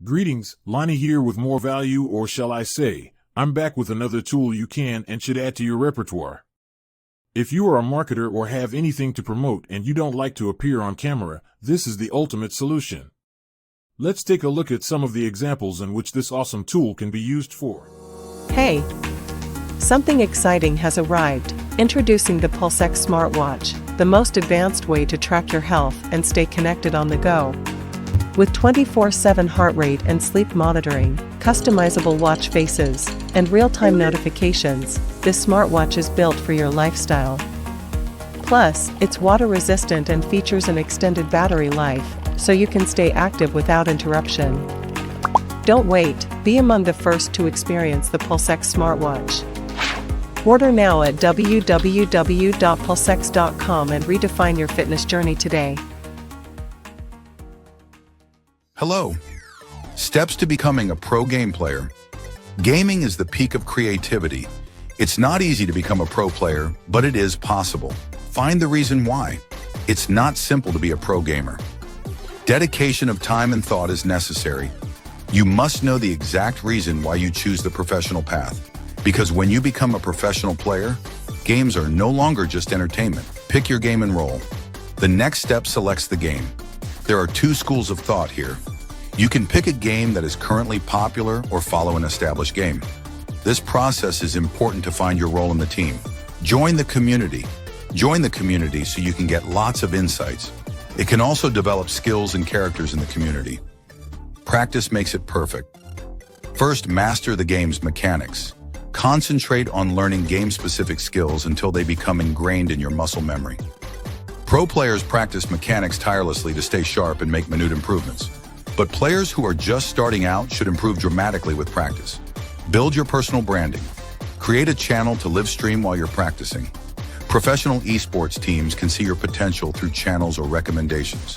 Greetings, Lonnie here with more value, or shall I say, I'm back with another tool you can and should add to your repertoire. If you are a marketer or have anything to promote and you don't like to appear on camera, this is the ultimate solution. Let's take a look at some of the examples in which this awesome tool can be used for. Hey! Something exciting has arrived. Introducing the PulseX smartwatch, the most advanced way to track your health and stay connected on the go. With 24/7 heart rate and sleep monitoring, customizable watch faces, and real-time notifications, this smartwatch is built for your lifestyle. Plus, it's water-resistant and features an extended battery life, so you can stay active without interruption. Don't wait, be among the first to experience the PulseX smartwatch. Order now at www.pulsex.com and redefine your fitness journey today. Hello. Steps to becoming a pro game player. Gaming is the peak of creativity. It's not easy to become a pro player, but it is possible. Find the reason why. It's not simple to be a pro gamer. Dedication of time and thought is necessary. You must know the exact reason why you choose the professional path. Because when you become a professional player, games are no longer just entertainment. Pick your game and roll. The next step selects the game. There are two schools of thought here. You can pick a game that is currently popular or follow an established game. This process is important to find your role in the team. Join the community. Join the community so you can get lots of insights. It can also develop skills and characters in the community. Practice makes it perfect. First, master the game's mechanics. Concentrate on learning game-specific skills until they become ingrained in your muscle memory. Pro players practice mechanics tirelessly to stay sharp and make minute improvements. But players who are just starting out should improve dramatically with practice. Build your personal branding. Create a channel to live stream while you're practicing. Professional esports teams can see your potential through channels or recommendations.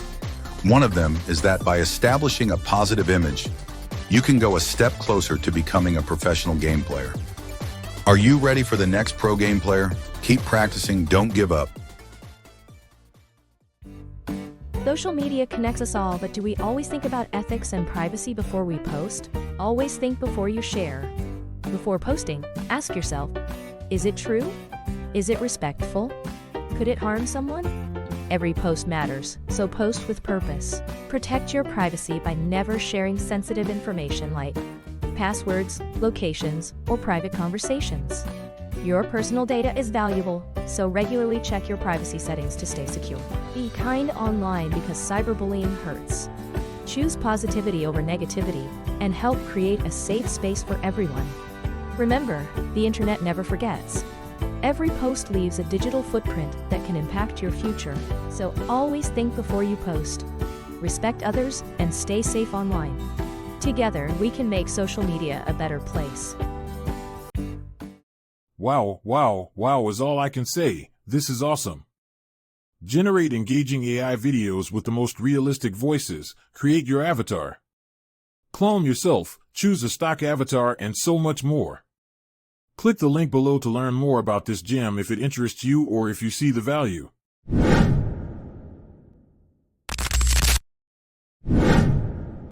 One of them is that by establishing a positive image, you can go a step closer to becoming a professional game player. Are you ready for the next pro game player? Keep practicing, don't give up. Social media connects us all, but do we always think about ethics and privacy before we post? Always think before you share. Before posting, ask yourself, is it true? Is it respectful? Could it harm someone? Every post matters, so post with purpose. Protect your privacy by never sharing sensitive information like passwords, locations, or private conversations. Your personal data is valuable, so regularly check your privacy settings to stay secure. Be kind online because cyberbullying hurts. Choose positivity over negativity and help create a safe space for everyone. Remember, the internet never forgets. Every post leaves a digital footprint that can impact your future, so always think before you post. Respect others and stay safe online. Together, we can make social media a better place. Wow is all I can say. This is awesome. Generate engaging AI videos with the most realistic voices, create your avatar, clone yourself, choose a stock avatar, and so much more. Click the link below to learn more about this gem if it interests you or if you see the value.